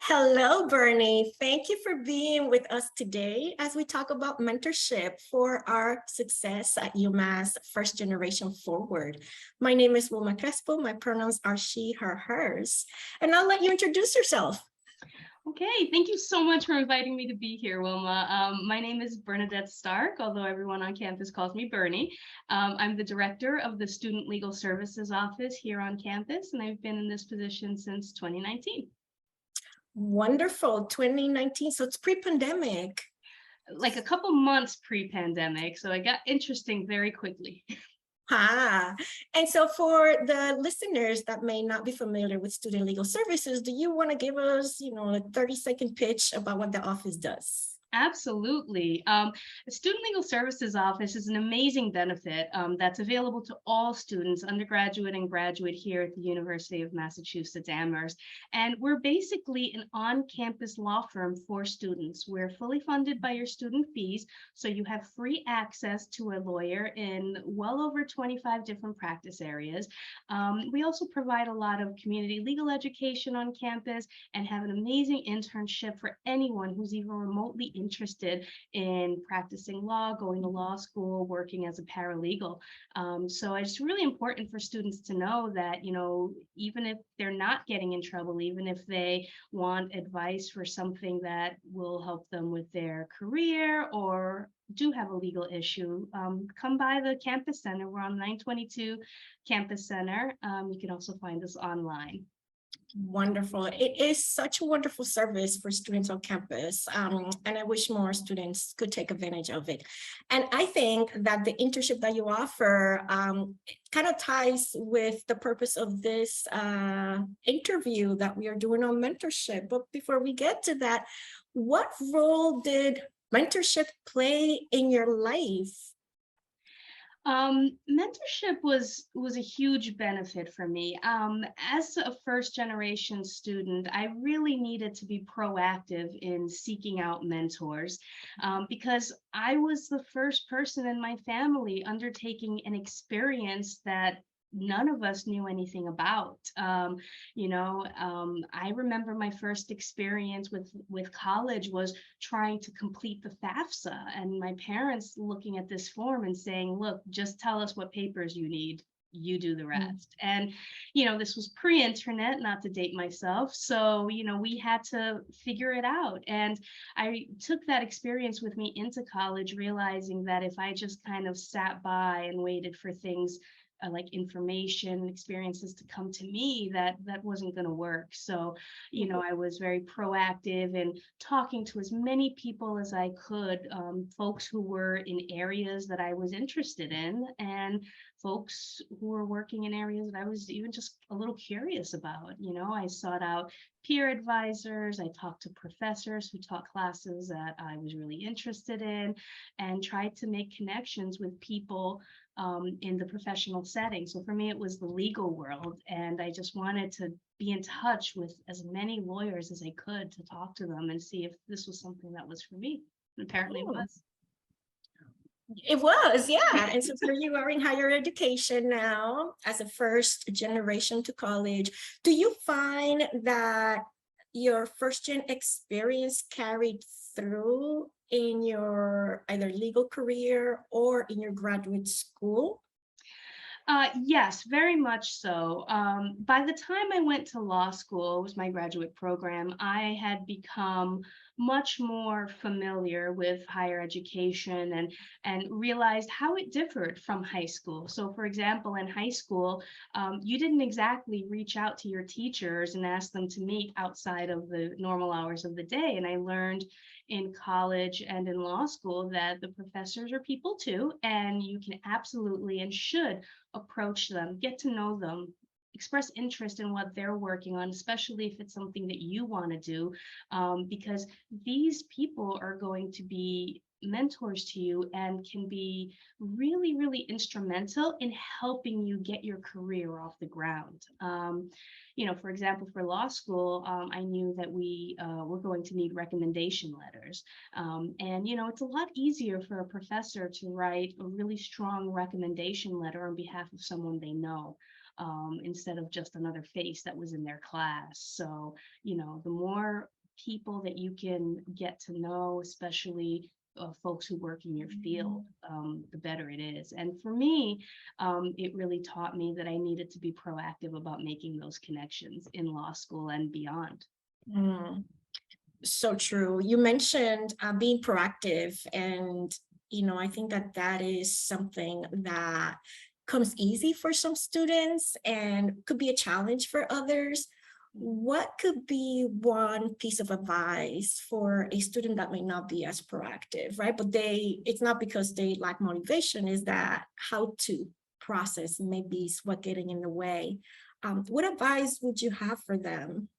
Hello, Bernie. Thank you for being with us today as we talk about mentorship for our success at UMass First Generation Forward. My name is Wilma Crespo. My pronouns are she, her, hers. And I'll let you introduce yourself. Okay, thank you so much for inviting me to be here, Wilma. My name is Bernadette Stark, although everyone on campus calls me Bernie. I'm the director of the Student Legal Services Office here on campus, and I've been in this position since 2019. Wonderful. 2019. So it's pre-pandemic. Like a couple months pre-pandemic, so I got interesting very quickly. And so for the listeners that may not be familiar with Student Legal Services, do you want to give us, a 30-second pitch about what the office does? Absolutely. The Student Legal Services Office is an amazing benefit that's available to all students, undergraduate and graduate here at the University of Massachusetts Amherst. And we're basically an on-campus law firm for students. We're fully funded by your student fees, so you have free access to a lawyer in well over 25 different practice areas. We also provide a lot of community legal education on campus and have an amazing internship for anyone who's even remotely interested in practicing law, going to law school, working as a paralegal. So it's really important for students to know that, even if they're not getting in trouble, even if they want advice for something that will help them with their career or do have a legal issue, come by the campus center. We're on 922 Campus Center. You can also find us online. Wonderful. It is such a wonderful service for students on campus. And I wish more students could take advantage of it. And I think that the internship that you offer kind of ties with the purpose of this interview that we are doing on mentorship. But before we get to that, what role did mentorship play in your life? Mentorship was a huge benefit for me. As a first generation student, I really needed to be proactive in seeking out mentors because I was the first person in my family undertaking an experience that none of us knew anything about. I remember my first experience with college was trying to complete the FAFSA, and my parents looking at this form and saying, "Look, just tell us what papers you need. You do the rest." And this was pre-internet, not to date myself, so we had to figure it out. And I took that experience with me into college, realizing that if I just kind of sat by and waited for things like information experiences to come to me, that wasn't going to work. So I was very proactive in talking to as many people as I could, folks who were in areas that I was interested in, and folks who were working in areas that I was even just a little curious about. I sought out peer advisors, I talked to professors who taught classes that I was really interested in, and tried to make connections with people in the professional setting. So for me, it was the legal world, and I just wanted to be in touch with as many lawyers as I could to talk to them and see if this was something that was for me. And apparently it was. It was, yeah. And so for you are in higher education now as a first generation to college, do you find that your first gen experience carried through in your either legal career or in your graduate school? Yes, very much so. By the time I went to law school, it was my graduate program, I had become much more familiar with higher education and realized how it differed from high school. So, for example, in high school, you didn't exactly reach out to your teachers and ask them to meet outside of the normal hours of the day. And I learned in college and in law school that the professors are people too, and you can absolutely and should approach them, get to know them, express interest in what they're working on, especially if it's something that you want to do, because these people are going to be mentors to you and can be really, really instrumental in helping you get your career off the ground. For example, for law school, I knew that we were going to need recommendation letters. And it's a lot easier for a professor to write a really strong recommendation letter on behalf of someone they know. instead of just another face that was in their class. So, the more people that you can get to know, especially folks who work in your field, the better it is. And for me, it really taught me that I needed to be proactive about making those connections in law school and beyond. Mm, so true. You mentioned being proactive, and I think that that is something that comes easy for some students and could be a challenge for others. What could be one piece of advice for a student that may not be as proactive, right? But it's not because they lack motivation, is that how to process maybe is what getting in the way. What advice would you have for them?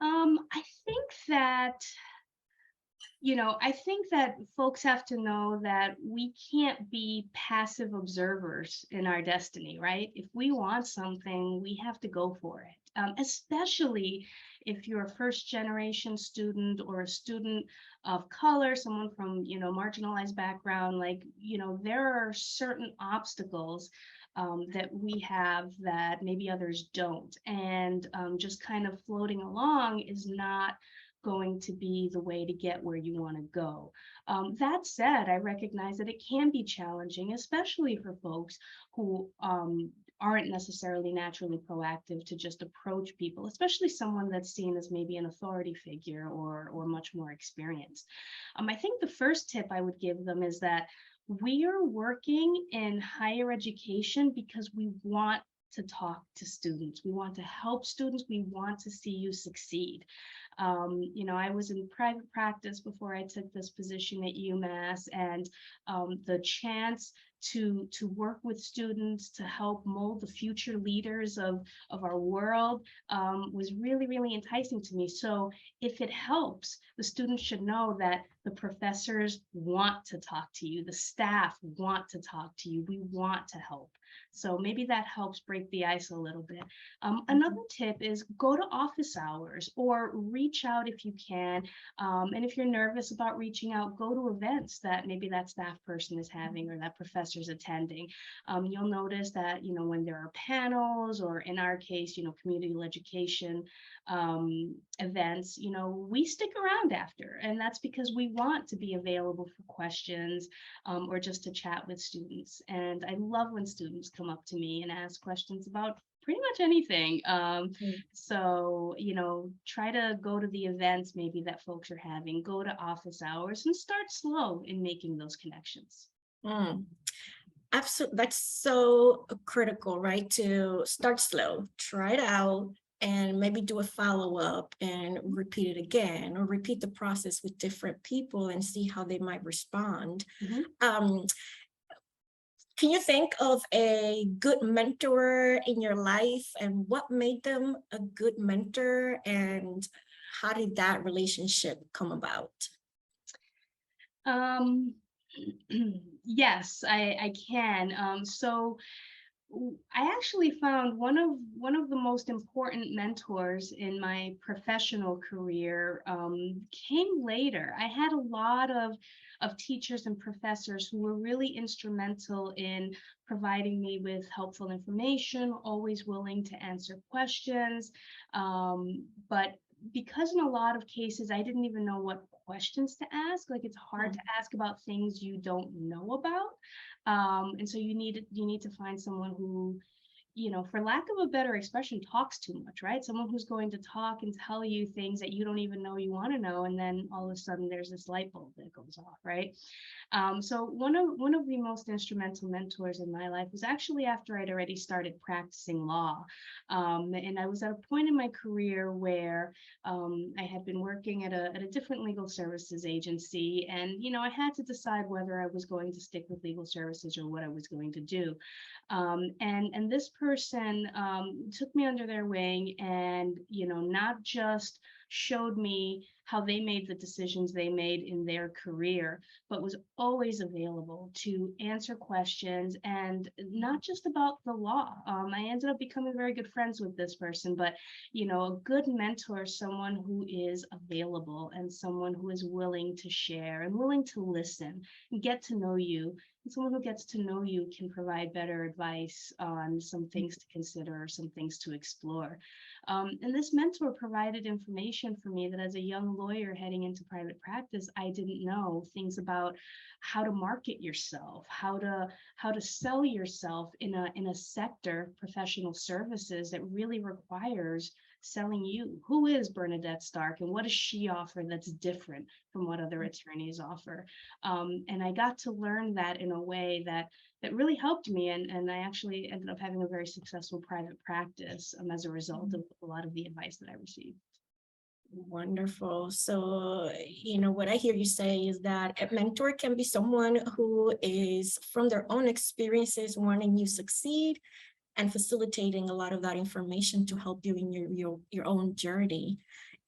I think that I think that folks have to know that we can't be passive observers in our destiny, right? If we want something, we have to go for it. Especially if you're a first generation student or a student of color, someone from, marginalized background, like, there are certain obstacles that we have that maybe others don't. And just kind of floating along is not going to be the way to get where you want to go. That said, I recognize that it can be challenging, especially for folks who aren't necessarily naturally proactive to just approach people, especially someone that's seen as maybe an authority figure or much more experienced. I think the first tip I would give them is that we are working in higher education because we want to talk to students. We want to help students. We want to see you succeed. I was in private practice before I took this position at UMass, and the chance to work with students to help mold the future leaders of our world was really, really enticing to me. So if it helps, the students should know that the professors want to talk to you, the staff want to talk to you, we want to help. So maybe that helps break the ice a little bit. Another tip is go to office hours or reach out if you can. And if you're nervous about reaching out, go to events that maybe that staff person is having or that professor's attending. You'll notice that, when there are panels or in our case, community education events, we stick around after. And that's because we want to be available for questions or just to chat with students. And I love when students come up to me and ask questions about pretty much anything. So, try to go to the events maybe that folks are having, go to office hours and start slow in making those connections. Mm. Absolutely. That's so critical, right? To start slow, try it out, and maybe do a follow-up and repeat it again, or repeat the process with different people and see how they might respond. Mhm. Um, can you think of a good mentor in your life and what made them a good mentor, and how did that relationship come about? Um, yes, I can. I actually found one of the most important mentors in my professional career came later. I had a lot of teachers and professors who were really instrumental in providing me with helpful information, always willing to answer questions. But because in a lot of cases I didn't even know what questions to ask, like it's hard to ask about things you don't know about. And so you need to find someone who, for lack of a better expression, talks too much, right? Someone who's going to talk and tell you things that you don't even know you want to know, and then all of a sudden there's this light bulb that goes off, right? So one of the most instrumental mentors in my life was actually after I'd already started practicing law, and I was at a point in my career where I had been working at a different legal services agency, and I had to decide whether I was going to stick with legal services or what I was going to do. And this person took me under their wing, and not just showed me how they made the decisions they made in their career, but was always available to answer questions, and not just about the law. I ended up becoming very good friends with this person, but a good mentor, someone who is available and someone who is willing to share and willing to listen and get to know you and someone who gets to know you can provide better advice on some things to consider or some things to explore. And this mentor provided information for me that as a young lawyer heading into private practice, I didn't know things about how to market yourself, how to sell yourself in a sector, professional services, that really requires selling you. Who is Bernadette Stark and what does she offer that's different from what other attorneys offer? And I got to learn that in a way that really helped me. And I actually ended up having a very successful private practice as a result of a lot of the advice that I received. Wonderful. So, what I hear you say is that a mentor can be someone who is from their own experiences wanting you succeed and facilitating a lot of that information to help you in your own journey.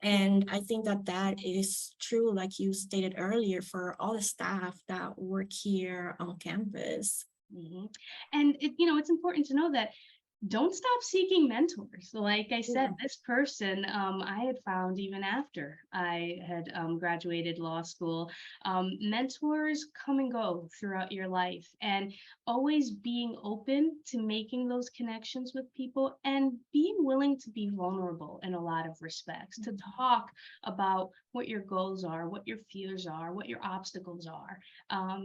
And I think that that is true, like you stated earlier, for all the staff that work here on campus. Mhm. And it's important to know that don't stop seeking mentors. So like I said, Yeah. this person I had found even after I had graduated law school. Mentors come and go throughout your life, and always being open to making those connections with people and being willing to be vulnerable in a lot of respects, to talk about what your goals are, what your fears are, what your obstacles are,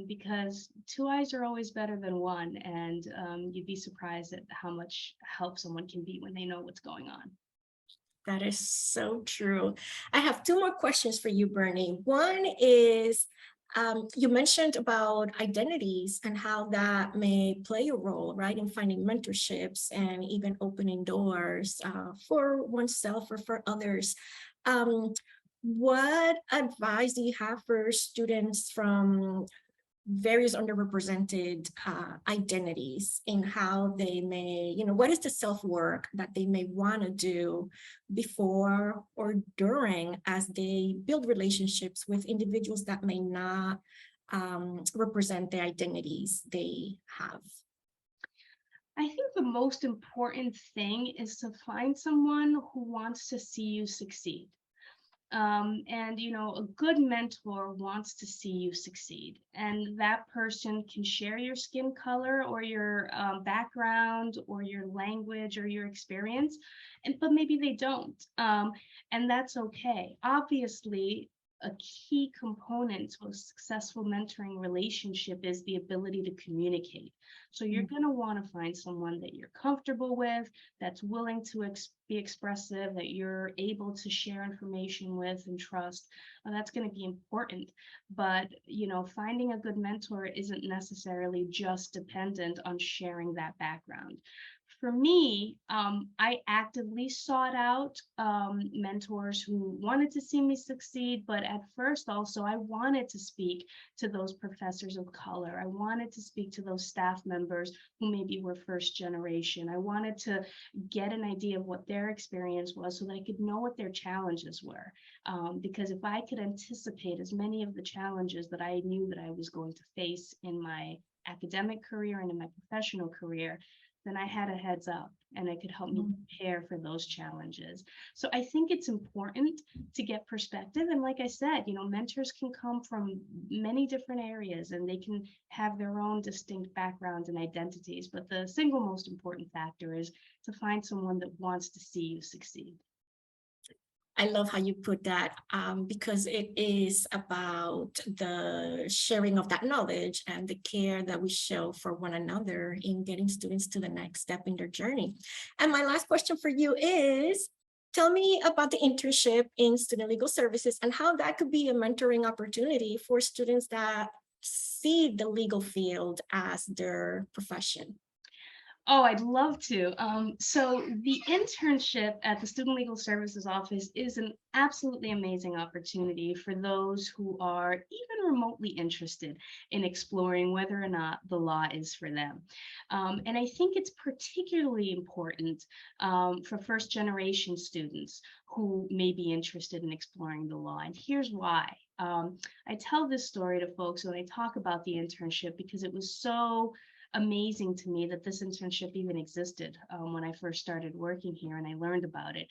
because two eyes are always better than one, and you'd be surprised at how much help someone can be when they know what's going on. That is so true. I have two more questions for you, Bernie. One is, you mentioned about identities and how that may play a role, right, in finding mentorships and even opening doors for oneself or for others. What advice do you have for students from various underrepresented identities in how they may, what is the self-work that they may want to do before or during as they build relationships with individuals that may not represent the identities they have? I think the most important thing is to find someone who wants to see you succeed. And a good mentor wants to see you succeed, and that person can share your skin color or your background or your language or your experience, but maybe they don't, and that's okay. Obviously, a key component to a successful mentoring relationship is the ability to communicate. So you're going to want to find someone that you're comfortable with, that's willing to be expressive, that you're able to share information with and trust. That's going to be important. But, finding a good mentor isn't necessarily just dependent on sharing that background. For me, I actively sought out mentors who wanted to see me succeed, but at first also I wanted to speak to those professors of color. I wanted to speak to those staff members who maybe were first generation. I wanted to get an idea of what their experience was so that I could know what their challenges were. Because if I could anticipate as many of the challenges that I knew that I was going to face in my academic career and in my professional career, then I had a heads up and it could help me prepare for those challenges. So I think it's important to get perspective. And like I said, mentors can come from many different areas and they can have their own distinct backgrounds and identities. But the single most important factor is to find someone that wants to see you succeed. I love how you put that, because it is about the sharing of that knowledge and the care that we show for one another in getting students to the next step in their journey. And my last question for you is, tell me about the internship in student legal services and how that could be a mentoring opportunity for students that see the legal field as their profession. Oh, I'd love to. So the internship at the Student Legal Services Office is an absolutely amazing opportunity for those who are even remotely interested in exploring whether or not the law is for them. And I think it's particularly important for first generation students who may be interested in exploring the law. And here's why. I tell this story to folks when I talk about the internship because it was so amazing to me that this internship even existed when I first started working here and I learned about it.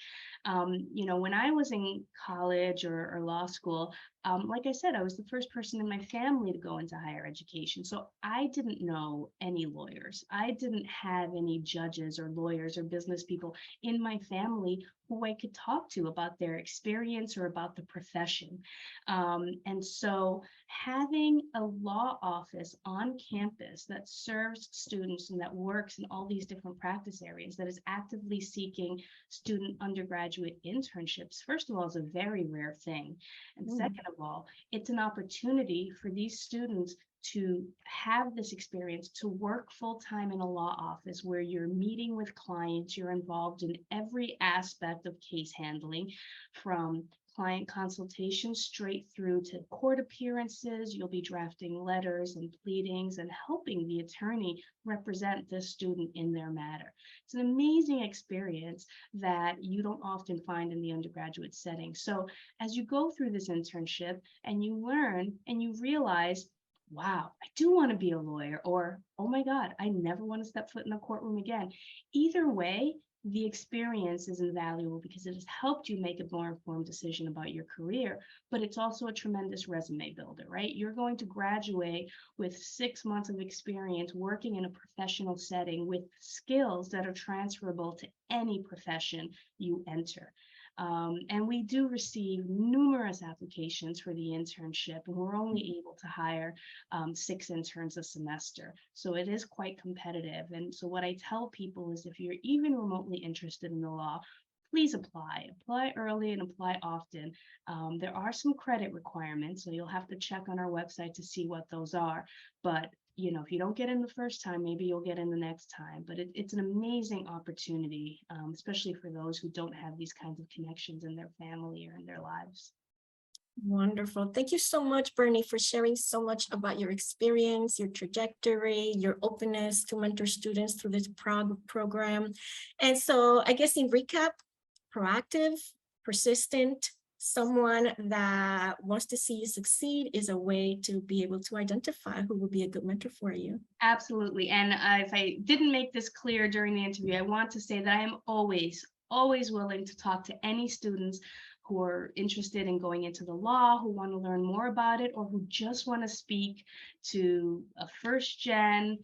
When I was in college or law school, like I said, I was the first person in my family to go into higher education. So I didn't know any lawyers. I didn't have any judges or lawyers or business people in my family who I could talk to about their experience or about the profession. And so having a law office on campus that serves students and that works in all these different practice areas, that is actively seeking student undergraduate internships, first of all, is a very rare thing. And second of all, it's an opportunity for these students to have this experience, to work full-time in a law office where you're meeting with clients, you're involved in every aspect of case handling, from client consultation straight through to court appearances. You'll be drafting letters and pleadings and helping the attorney represent the student in their matter. It's an amazing experience that you don't often find in the undergraduate setting. So as you go through this internship and you learn and you realize, wow, I do want to be a lawyer, or, oh my God, I never want to step foot in a courtroom again. Either way, the experience is invaluable because it has helped you make a more informed decision about your career, but it's also a tremendous resume builder, right? You're going to graduate with 6 months of experience working in a professional setting with skills that are transferable to any profession you enter. And we do receive numerous applications for the internship, and we're only able to hire 6 interns a semester. So it is quite competitive. And so what I tell people is, if you're even remotely interested in the law, please apply. Apply early and apply often. There are some credit requirements, so you'll have to check on our website to see what those are. But if you don't get in the first time, maybe you'll get in the next time. But it's an amazing opportunity, especially for those who don't have these kinds of connections in their family or in their lives. Wonderful. Thank you so much, Bernie, for sharing so much about your experience, your trajectory, your openness to mentor students through this program. And so I guess in recap, proactive, persistent, someone that wants to see you succeed is a way to be able to identify who will be a good mentor for you. Absolutely. And if I didn't make this clear during the interview, I want to say that I am always willing to talk to any students who are interested in going into the law, who want to learn more about it, or who just want to speak to a first-gen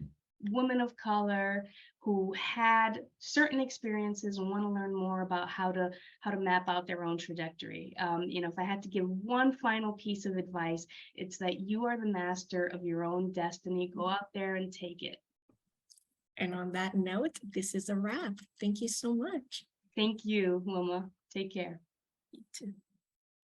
woman of color who had certain experiences and want to learn more about how to map out their own trajectory. If I had to give one final piece of advice, it's that you are the master of your own destiny. Go out there and take it. And on that note, this is a wrap. Thank you so much. Thank you, Wilma. Take care. You too.